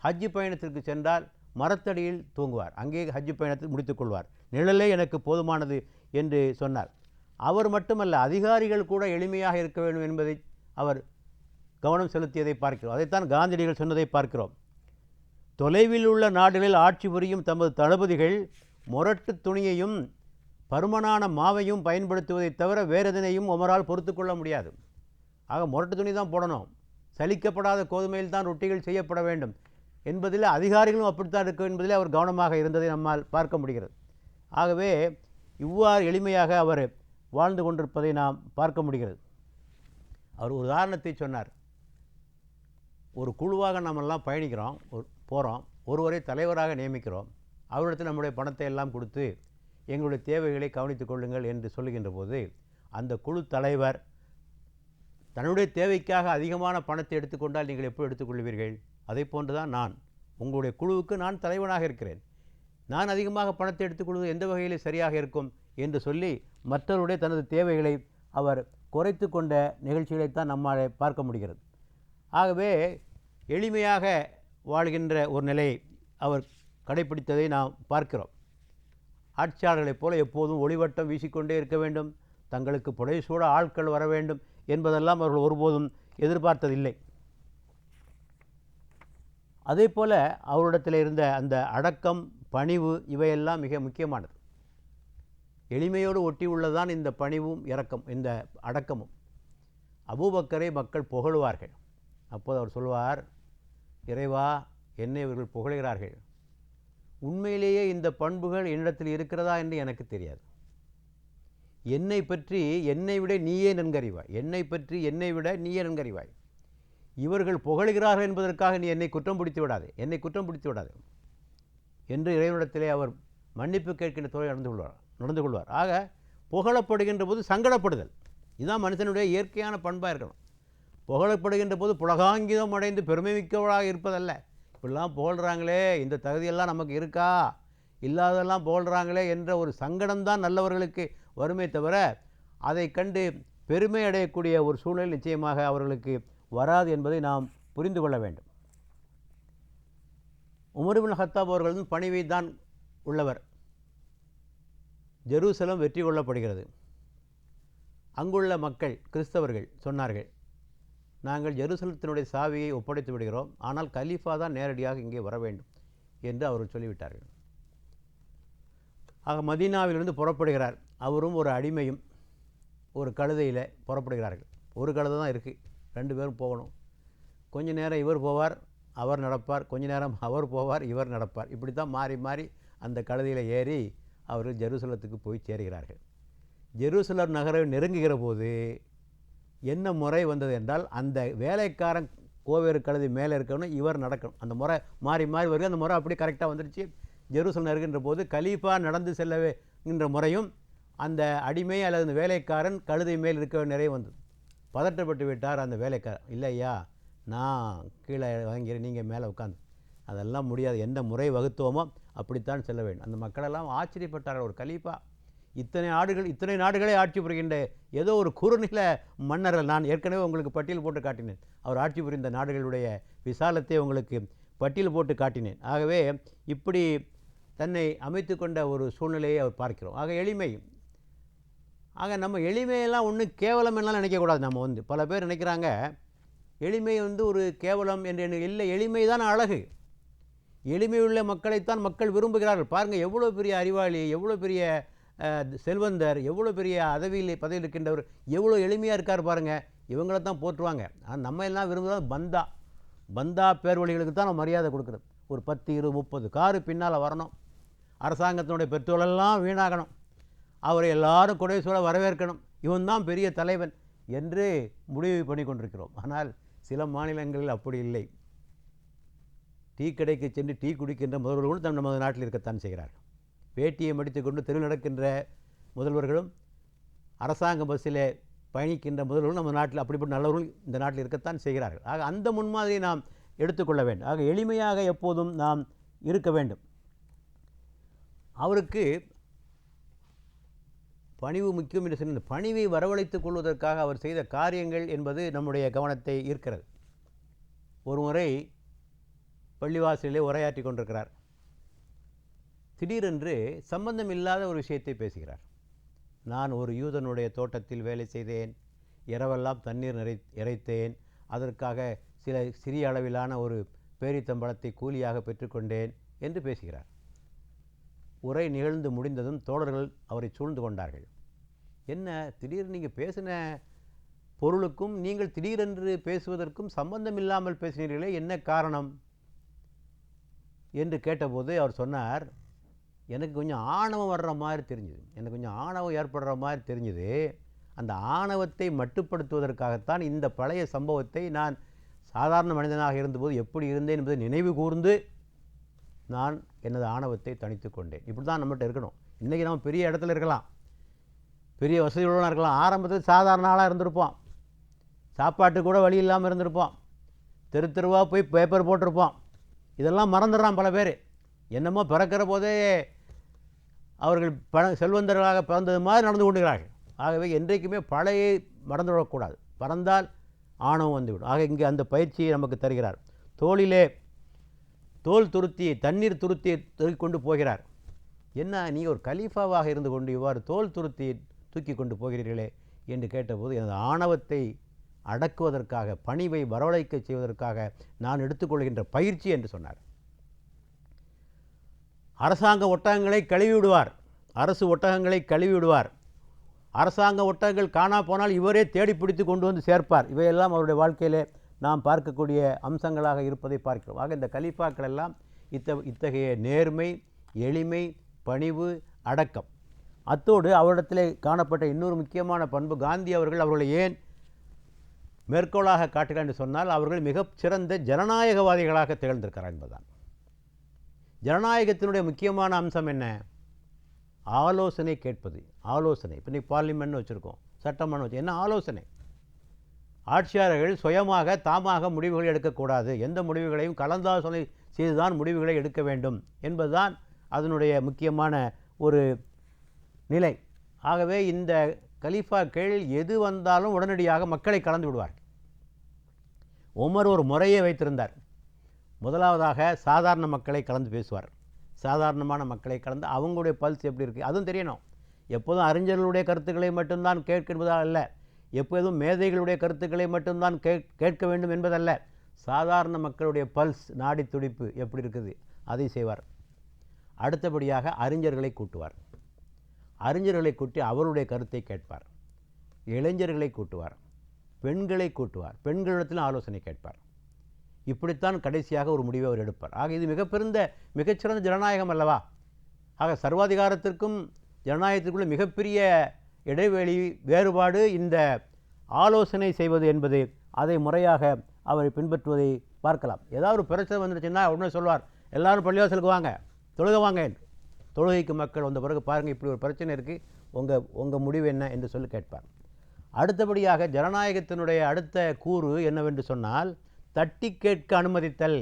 ஹஜ்ஜு பயணத்திற்கு சென்றால் மரத்தடியில் தூங்குவார், அங்கே ஹஜ்ஜு பயணத்தை முடித்துக்கொள்வார். நிழலே எனக்கு போதுமானது என்று சொன்னார். அவர் மட்டுமல்ல, அதிகாரிகள் கூட எளிமையாக இருக்க வேண்டும் என்பதை அவர் கவனம் செலுத்தியதை பார்க்கிறோம். அதைத்தான் காந்தியடிகள் சொன்னதை பார்க்கிறோம். தொலைவில் உள்ள நாடுகளில் ஆட்சி புரியும் தமது தளபதிகள் முரட்டு துணியையும் பருமனான மாவையும் பயன்படுத்துவதை தவிர வேறு எதனையும் உமரால் பொறுத்து கொள்ள முடியாது. ஆக முரட்டு துணி தான் போடணும், சலிக்கப்படாத கோதுமையில் தான் ரொட்டிகள் செய்யப்பட வேண்டும் என்பதில் அதிகாரிகளும் அப்படித்தான் இருக்கும் என்பதில் அவர் கவனமாக இருந்ததை நம்மால் பார்க்க முடிகிறது. ஆகவே இவ்வாறு எளிமையாக அவர் வாழ்ந்து கொண்டிருப்பதை நாம் பார்க்க முடிகிறது. அவர் ஒரு உதாரணத்தை சொன்னார். ஒரு குழுவாக நம்மெல்லாம் பயணிக்கிறோம், போகிறோம், ஒருவரை தலைவராக நியமிக்கிறோம். அவரிடத்தில் நம்முடைய பணத்தை எல்லாம் கொடுத்து எங்களுடைய தேவைகளை கவனித்துக் கொள்ளுங்கள் என்று சொல்லுகின்ற போது அந்த குழு தலைவர் தன்னுடைய தேவைக்காக அதிகமான பணத்தை எடுத்துக்கொண்டால் நீங்கள் எப்படி எடுத்துக்கொள்வீர்கள்? அதை போன்று தான் நான் உங்களுடைய குழுவுக்கு நான் தலைவனாக இருக்கிறேன். நான் அதிகமாக பணத்தை எடுத்துக்கொள்வது எந்த வகையில் சரியாக இருக்கும் என்று சொல்லி மற்றவருடைய தனது தேவைகளை அவர் குறைத்து கொண்ட நிகழ்ச்சிகளைத்தான் நம்மால் பார்க்க முடிகிறது. ஆகவே எளிமையாக வாழ்கின்ற ஒரு நிலையை அவர் கடைப்பிடித்ததை நாம் பார்க்கிறோம். ஆட்சியாளர்களைப் போல எப்போதும் ஒளிவட்டம் வீசிக்கொண்டே இருக்க வேண்டும், தங்களுக்கு புடைசூட ஆட்கள் வர வேண்டும் என்பதெல்லாம் அவர்கள் ஒருபோதும் எதிர்பார்த்ததில்லை. அதே போல் அவரிடத்தில் இருந்த அந்த அடக்கம், பணிவு இவையெல்லாம் மிக முக்கியமானது. எளிமையோடு ஒட்டி உள்ளதான் இந்த பணிவும் இரக்கம், இந்த அடக்கமும். அபூபக்கரை மக்கள் புகழுவார்கள். அப்போது அவர் சொல்வார், இறைவா, என்னை இவர்கள் புகழ்கிறார்கள், உண்மையிலேயே இந்த பண்புகள் என்னிடத்தில் இருக்கிறதா என்று எனக்கு தெரியாது. என்னை பற்றி என்னை விட நீயே நன்கறிவாய், என்னை பற்றி என்னை விட நீயே நன்கறிவாய். இவர்கள் புகழ்கிறார்கள் என்பதற்காக நீ என்னை குற்றம் பிடித்து விடாது, என்னை குற்றம் பிடித்து விடாது என்று இறைவனிடத்திலே அவர் மன்னிப்பு கேட்கின்ற துறை நடந்து கொள்வார். ஆக புகழப்படுகின்ற போது சங்கடப்படுதல், இதுதான் மனுஷனுடைய இயற்கையான பண்பாக இருக்கணும். புகழப்படுகின்ற போது புலகாங்கிதம் அடைந்து பெருமை மிக்கவளாக இருப்பதல்ல. இப்படிலாம் புகழ்கிறாங்களே, இந்த தகுதியெல்லாம் நமக்கு இருக்கா, இல்லாதெல்லாம் புகழ்கிறாங்களே என்ற ஒரு சங்கடம்தான் நல்லவர்களுக்கு வருமே தவிர அதை கண்டு பெருமை அடையக்கூடிய ஒரு சூழ்நிலை நிச்சயமாக அவர்களுக்கு வராது என்பதை நாம் புரிந்து கொள்ள வேண்டும். உமர் இப்னு கத்தாப் அவர்களும் பணிவை தான் உள்ளவர். ஜெருசலம் வெற்றி கொள்ளப்படுகிறது. அங்குள்ள மக்கள் கிறிஸ்தவர்கள் சொன்னார்கள், நாங்கள் ஜெருசலத்தினுடைய சாவியை ஒப்படைத்து விடுகிறோம், ஆனால் கலீஃபா தான் நேரடியாக இங்கே வர வேண்டும் என்று அவர்கள் சொல்லிவிட்டார்கள். ஆக மதீனாவிலிருந்து புறப்படுகிறார். அவரும் ஒரு அடிமையும் ஒரு கழுதையில் புறப்படுகிறார்கள். ஒரு கழுதை தான் இருக்குது, 2 பேரும் போகணும். கொஞ்ச நேரம் இவர் போவார், அவர் நடப்பார், கொஞ்ச நேரம் அவர் போவார், இவர் நடப்பார். இப்படி தான் மாறி மாறி அந்த கழுதையில் ஏறி அவர்கள் ஜெருசலத்துக்கு போய் சேருகிறார்கள். ஜெருசலம் நகரை நெருங்குகிற போது என்ன முறை வந்தது என்றால், அந்த வேலைக்காரன் கோவேறு கழுதை மேலே இருக்கணும், இவர் நடக்கணும். அந்த முறை மாறி மாறி வருது. அந்த முறை அப்படி கரெக்டாக வந்துடுச்சு. ஜெருசலம் நெருங்கின்ற போது கலீஃபா நடந்து செல்லவேங்கிற முறையும் அந்த அடிமை அல்லது அந்த வேலைக்காரன் கழுதை மேல் இருக்க நிறைய வந்தது. பதட்டப்பட்டு விட்டார் அந்த வேலைக்காரன். இல்லையா, நான் கீழே வாங்கிறேன், நீங்கள் மேலே உட்காந்து. அதெல்லாம் முடியாது, எந்த முறை வகுத்தோமோ அப்படித்தான் செல்ல வேண்டும். அந்த மக்களெல்லாம் ஆச்சரியப்பட்டார்கள். ஒரு கலீஃபா இத்தனை நாடுகளை ஆட்சி புரிகின்ற ஏதோ ஒரு குறுநில மன்னர்கள், நான் ஏற்கனவே உங்களுக்கு பட்டியல் போட்டு காட்டினேன், அவர் ஆட்சி புரிந்த நாடுகளுடைய விசாலத்தை உங்களுக்கு பட்டியல் போட்டு காட்டினேன். ஆகவே இப்படி தன்னை அமைத்து கொண்ட ஒரு சூழ்நிலையை அவர் பார்க்கிறோம். ஆக எளிமை. ஆக நம்ம எளிமையெல்லாம் ஒன்றும் கேவலம் எல்லாம் நினைக்கக்கூடாது. நம்ம பல பேர் நினைக்கிறாங்க எளிமை ஒரு கேவலம் என்று. இல்லை, எளிமை தான் அழகு. எளிமையுள்ள மக்களைத்தான் மக்கள் விரும்புகிறார்கள். பாருங்கள், எவ்வளோ பெரிய அறிவாளி, எவ்வளோ பெரிய செல்வந்தர், எவ்வளோ பெரிய பதவியில் இருக்கின்றவர் எவ்வளோ எளிமையாக இருக்கார் பாருங்கள், இவங்களை தான் போற்றுவாங்க. ஆனால் நம்ம எல்லாம் விரும்புகிறது பந்தா பேர் வழிகளுக்கு தான் நம்ம மரியாதை கொடுக்குறது. ஒரு 10, 20, 30 காரு பின்னால் வரணும், அரசாங்கத்தினுடைய பெட்ரோலெல்லாம் வீணாகணும், அவரை எல்லாரும் குடைசூழ வரவேற்கணும், இவன் தான் பெரிய தலைவன் என்று முடிவு பண்ணி கொண்டிருக்கிறோம். ஆனால் சில மாநிலங்களில் அப்படி இல்லை. டீ கடைக்கு சென்று டீ குடிக்கின்ற முதல்வர்களும் நமது நாட்டில் இருக்கத்தான் செய்கிறார்கள். வேட்டியை மடித்துக்கொண்டு தெருவில் நடக்கின்ற முதல்வர்களும், அரசாங்க பஸ்ஸில் பயணிக்கின்ற முதல்வர்களும் நம்ம நாட்டில், அப்படிப்பட்ட நல்லவர்கள் இந்த நாட்டில் இருக்கத்தான் செய்கிறார்கள். ஆக அந்த முன்மாதிரியை நாம் எடுத்துக்கொள்ள வேண்டும். ஆக எளிமையாக எப்போதும் நாம் இருக்க வேண்டும். அவருக்கு பணிவு முக்கியம் என்று சொன்ன பணிவை வரவழைத்துக் கொள்வதற்காக அவர் செய்த காரியங்கள் என்பது நம்முடைய கவனத்தை ஈர்க்கிறது. ஒரு முறை பள்ளிவாசலிலே உரையாற்றி கொண்டிருக்கிறார். திடீரென்று சம்பந்தம் இல்லாத ஒரு விஷயத்தை பேசுகிறார். நான் ஒரு யூதனுடைய தோட்டத்தில் வேலை செய்தேன், இரவெல்லாம் தண்ணீர் இறைத்தேன், அதற்காக சிறிய அளவிலான ஒரு பேரித்தம்பழத்தை கூலியாக பெற்றுக்கொண்டேன் என்று பேசுகிறார். உரை நிகழ்ந்து முடிந்ததும் தோழர்கள் அவரை சூழ்ந்து கொண்டார்கள். என்ன திடீர் நீங்கள் பேசின பொருளுக்கும் நீங்கள் திடீரென்று பேசுவதற்கும் சம்பந்தம் இல்லாமல் பேசினீர்களே, என்ன காரணம் என்று கேட்டபோது அவர் சொன்னார், எனக்கு கொஞ்சம் ஆணவம் வர்ற மாதிரி தெரிஞ்சுது, எனக்கு கொஞ்சம் ஆணவம் ஏற்படுற மாதிரி தெரிஞ்சுது. அந்த ஆணவத்தை மட்டுப்படுத்துவதற்காகத்தான் இந்த பழைய சம்பவத்தை நான் சாதாரண மனிதனாக இருந்தபோது எப்படி இருந்தேன் என்பதை நினைவு கூர்ந்து நான் எனது ஆணவத்தை தணித்து கொண்டேன். இப்படி தான் நம்மகிட்ட இருக்கணும். இன்றைக்கி நம்ம பெரிய இடத்துல இருக்கலாம், பெரிய வசதியுடன் இருக்கலாம், ஆரம்பத்தில் சாதாரண ஆளாக இருந்திருப்போம், சாப்பாட்டு கூட வழி இல்லாமல் இருந்திருப்போம், தெரு தெருவாக போய் பேப்பர் போட்டிருப்போம். இதெல்லாம் மறந்துடுறான் பல பேர். என்னமோ பிறக்கிற போதே அவர்கள் செல்வந்தர்களாக பிறந்தது மாதிரி நடந்து கொண்டுகிறார்கள். ஆகவே என்றைக்குமே பழைய மறந்துவிடக்கூடாது, பறந்தால் ஆணவம் வந்துவிடும். ஆக இங்கே அந்த பயிற்சியை நமக்கு தருகிறார். தோளிலே தோல் துருத்தியை, தண்ணீர் துருத்தியை தூக்கி கொண்டு போகிறார். என்ன நீங்கள் ஒரு கலீஃபாவாக இருந்து கொண்டு இவ்வாறு தோல் துருத்தியை தூக்கி கொண்டு போகிறீர்களே என்று கேட்டபோது, எனது ஆணவத்தை அடக்குவதற்காக, பணிவை வரவழைக்க செய்வதற்காக நான் எடுத்துக்கொள்கின்ற பயிற்சி என்று சொன்னார். அரசாங்க ஒட்டகங்களை கழுவி விடுவார், அரசு ஒட்டகங்களை கழுவி விடுவார். அரசாங்க ஒட்டகங்கள் காணா போனால் இவரே தேடி பிடித்து கொண்டு வந்து சேர்ப்பார். இவையெல்லாம் அவருடைய வாழ்க்கையிலே நாம் பார்க்கக்கூடிய அம்சங்களாக இருப்பதை பார்க்கிறோம். ஆக இந்த கலீஃபாக்கள் எல்லாம் இத்தகைய நேர்மை, எளிமை, பணிவு, அடக்கம், அத்தோடு அவரிடத்திலே காணப்பட்ட இன்னொரு முக்கியமான பண்பு, காந்தி அவர்களை ஏன் மேற்கோளாக காட்டுகிறார் என்று சொன்னால், அவர்கள் மிகச்சிறந்த ஜனநாயகவாதிகளாக திகழ்ந்திருக்கிறார் என்பதுதான். ஜனநாயகத்தினுடைய முக்கியமான அம்சம் என்ன? ஆலோசனை கேட்பது. ஆலோசனை. இப்போ இன்றைக்கி பார்லிமெண்ட்னு வச்சுருக்கோம், சட்டமன்றம் வச்சு, என்ன ஆலோசனை? ஆட்சியாளர்கள் சுயமாக தாமாக முடிவுகளை எடுக்கக்கூடாது, எந்த முடிவுகளையும் கலந்தாலோசனை செய்துதான் முடிவுகளை எடுக்க வேண்டும் என்பதுதான் அதனுடைய முக்கியமான ஒரு நிலை. ஆகவே இந்த கலீஃபாக்கள் எது வந்தாலும் உடனடியாக மக்களை கலந்து விடுவார்கள். உமர் ஒரு முறையை வைத்திருந்தார். முதலாவதாக சாதாரண மக்களை கலந்து பேசுவார். சாதாரணமான மக்களை கலந்து அவங்களுடைய பல்ஸ் எப்படி இருக்குது அதுவும் தெரியணும். எப்போதும் அறிஞர்களுடைய கருத்துக்களை மட்டும்தான் கேட்பதால் அல்ல, எப்போதும் மேதைகளுடைய கருத்துக்களை மட்டும்தான் கேட்க வேண்டும் என்பதல்ல. சாதாரண மக்களுடைய பல்ஸ், நாடி துடிப்பு எப்படி இருக்குது அதை செய்வார். அடுத்தபடியாக அறிஞர்களை கூட்டுவார். அறிஞர்களை கூட்டி அவருடைய கருத்தை கேட்பார். இளைஞர்களை கூட்டுவார், பெண்களை கூட்டுவார், பெண்களிடத்திலும் ஆலோசனை கேட்பார். இப்படித்தான் கடைசியாக ஒரு முடிவை அவர் எடுப்பார். ஆக இது மிகச்சிறந்த ஜனநாயகம் அல்லவா? ஆக சர்வாதிகாரத்திற்கும் ஜனநாயகத்திற்குள்ள மிகப்பெரிய இடைவெளி, வேறுபாடு இந்த ஆலோசனை செய்வது என்பது. அதை முறையாக அவரை பின்பற்றுவதை பார்க்கலாம். ஏதாவது ஒரு பிரச்சனை வந்துடுச்சுன்னா உடனே சொல்வார், எல்லோரும் பள்ளிவாசலுக்கு வாங்க, தொழுக வாங்க என்று. தொழுகைக்கு மக்கள் வந்த பிறகு பாருங்கள், இப்படி ஒரு பிரச்சனை இருக்குது, உங்கள் முடிவு என்ன என்று சொல்லி கேட்பார். அடுத்தபடியாக ஜனநாயகத்தினுடைய அடுத்த கூறு என்னவென்று சொன்னால், தட்டி கேட்க அனுமதித்தல்.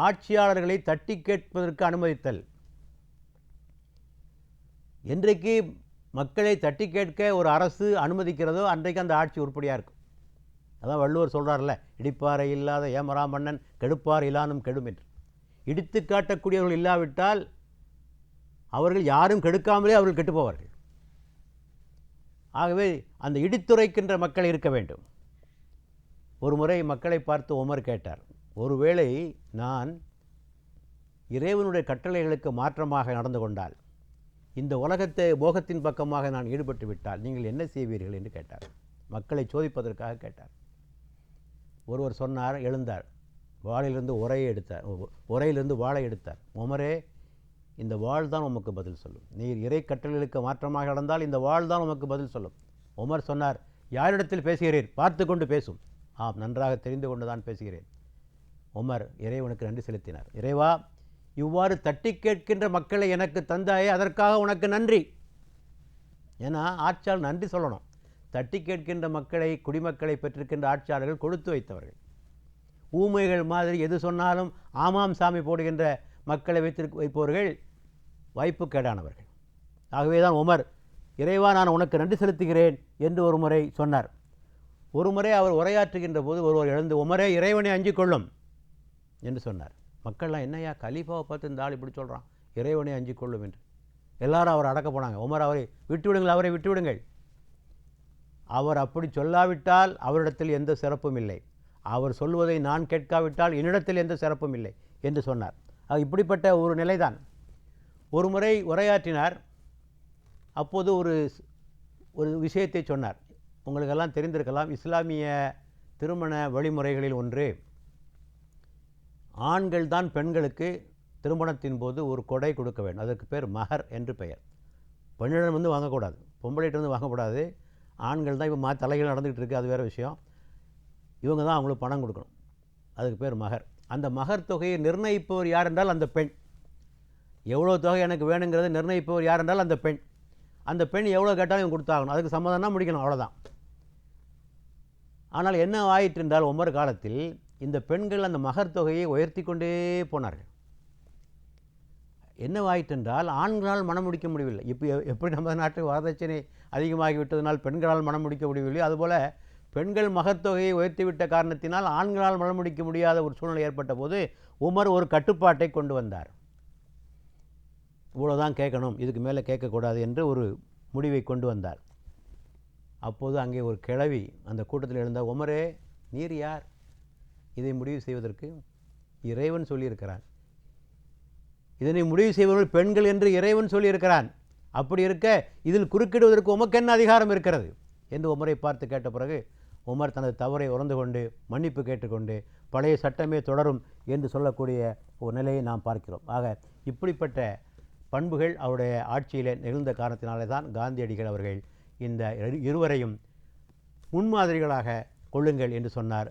ஆட்சியாளர்களை தட்டி கேட்பதற்கு அனுமதித்தல். என்றைக்கு மக்களை தட்டி கேட்க ஒரு அரசு அனுமதிக்கிறதோ அன்றைக்கு அந்த ஆட்சி உருப்படியாக இருக்கும். அதான் வள்ளுவர் சொல்கிறார்ல, இடிப்பாறை இல்லாத ஏமரா மன்னன் கெடுப்பார் இலானும் கெடும் என்று. இடித்து காட்டக்கூடியவர்கள் இல்லாவிட்டால் அவர்கள் யாரும் கெடுக்காமலே அவர்கள் கெட்டு போவார்கள். ஆகவே அந்த இடித்துரைக்கின்ற மக்கள் இருக்க வேண்டும். ஒரு முறை மக்களை பார்த்து உமர் கேட்டார், ஒருவேளை நான் இறைவனுடைய கட்டளைகளுக்கு மாற்றமாக நடந்து கொண்டால், இந்த உலகத்தை போகத்தின் பக்கமாக நான் ஈடுபட்டு விட்டால் நீங்கள் என்ன செய்வீர்கள் என்று கேட்டார். மக்களை சோதிப்பதற்காக கேட்டார். ஒருவர் சொன்னார், எழுந்தார், வாளிலிருந்து உரையிலிருந்து வாளை எடுத்தார். உமரே, இந்த வாழ் தான் உமக்கு பதில் சொல்லும். நீர் இறை கட்டளைகளுக்கு மாற்றமாக நடந்தால் இந்த வாழ் தான் உமக்கு பதில் சொல்லும். உமர் சொன்னார், யாரிடத்தில் பேசுகிறீர்? பார்த்து கொண்டு பேசும். ஆம், நன்றாக தெரிந்து கொண்டு தான் பேசுகிறேன். உமர் இறைவனுக்கு நன்றி செலுத்தினார். இறைவா, இவ்வாறு தட்டி கேட்கின்ற மக்களை எனக்கு தந்தாயே, அதற்காக உனக்கு நன்றி. ஏன்னா ஆட்சியாளர் நன்றி சொல்லணும். தட்டி கேட்கின்ற மக்களை, குடிமக்களை பெற்றிருக்கின்ற ஆட்சியாளர்கள் கொடுத்து வைத்தவர்கள். ஊமைகள் மாதிரி எது சொன்னாலும் ஆமாம் சாமி போடுகின்ற மக்களை வைப்பவர்கள் வாய்ப்பு கேடானவர்கள். ஆகவே தான் உமர், இறைவா நான் உனக்கு நன்றி செலுத்துகிறேன் என்று ஒரு முறை சொன்னார். ஒரு முறை அவர் உரையாற்றுகின்ற போது ஒருவர் எழுந்து, உமரே, இறைவனை அஞ்சிக் கொள்ளும், என்று சொன்னார். மக்கள்லாம் என்னையா கலீஃபாவை பார்த்து இந்த ஆள் இப்படி சொல்கிறான், இறைவனை அஞ்சி கொள்ளும் என்று. எல்லாரும் அவரை அடக்க போனாங்க. உமர், அவரை விட்டுவிடுங்கள், அவரை விட்டுவிடுங்கள். அவர் அப்படி சொல்லாவிட்டால் அவரிடத்தில் எந்த சிறப்பும் இல்லை, அவர் சொல்வதை நான் கேட்காவிட்டால் என்னிடத்தில் எந்த சிறப்பும் இல்லை என்று சொன்னார். இப்படிப்பட்ட ஒரு நிலைதான். ஒரு முறை உரையாற்றினார். அப்போது ஒரு விஷயத்தை சொன்னார். உங்களுக்கெல்லாம் தெரிந்திருக்கலாம், இஸ்லாமிய திருமண வழிமுறைகளில் ஒன்று, ஆண்கள் தான் பெண்களுக்கு திருமணத்தின் போது ஒரு கொடை கொடுக்க வேண்டும். அதற்கு பேர் மஹர் என்று பெயர். பெண்ணிடம் வந்து வாங்கக்கூடாது, பொம்பளைகிட்ட வந்து வாங்கக்கூடாது. ஆண்கள் தான் இப்போ தலைகள் நடந்துகிட்டு இருக்குது, அது வேறு விஷயம். இவங்க தான் அவங்களுக்கு பணம் கொடுக்கணும். அதுக்கு பேர் மஹர். அந்த மஹர் தொகையை நிர்ணயிப்பவர் யார் என்றால் அந்த பெண். எவ்வளோ தொகை எனக்கு வேணுங்கிறத நிர்ணயிப்பவர் யார் என்றால் அந்த பெண். அந்த பெண் எவ்வளோ கேட்டாலும் இவங்க கொடுத்தாகணும், அதுக்கு சம்மதம்னா முடிக்கணும், அவ்வளோதான். ஆனால் என்ன ஆயிற்று என்றால், உமர் காலத்தில் இந்த பெண்கள் அந்த மகர் தொகையை உயர்த்தி கொண்டே போனார்கள். என்ன ஆயிற்று என்றால், ஆண்களால் மனம் முடிக்க முடியவில்லை. இப்போ எப்படி நம்ம நாட்டு வரதட்சணை அதிகமாகிவிட்டதனால் பெண்களால் மனம் முடிக்க முடியவில்லை, அதுபோல் பெண்கள் மகர் தொகையை உயர்த்திவிட்ட காரணத்தினால் ஆண்களால் மனம் முடிக்க முடியாத ஒரு சூழ்நிலை ஏற்பட்ட போது உமர் ஒரு கட்டுப்பாட்டை கொண்டு வந்தார். இவ்வளோதான் கேட்கணும், இதுக்கு மேலே கேட்கக்கூடாது என்று ஒரு முடிவை கொண்டு வந்தார். அப்போது அங்கே ஒரு கிழவி அந்த கூட்டத்தில் எழுந்த, உமரே, நீர் யார் இதை முடிவு செய்வதற்கு? இறைவன் சொல்லியிருக்கிறான். இதனை முடிவு செய்வர்கள் பெண்கள் என்று இறைவன் சொல்லியிருக்கிறான். அப்படி இருக்க இதில் குறுக்கிடுவதற்கு உமக்கு என்ன அதிகாரம் இருக்கிறது என்று உமரை பார்த்து கேட்ட பிறகு உமர் தனது தவறை உணர்ந்து கொண்டு மன்னிப்பு கேட்டுக்கொண்டு பழைய சட்டமே தொடரும் என்று சொல்லக்கூடிய ஒரு நிலையை நாம் பார்க்கிறோம். ஆக இப்படிப்பட்ட பண்புகள் அவருடைய ஆட்சியில் நிகழ்ந்த காரணத்தினாலே தான் காந்தியடிகள் அவர்கள் இந்த இருவரையும் முன்மாதிரிகளாக கொள்ளுங்கள் என்று சொன்னார்.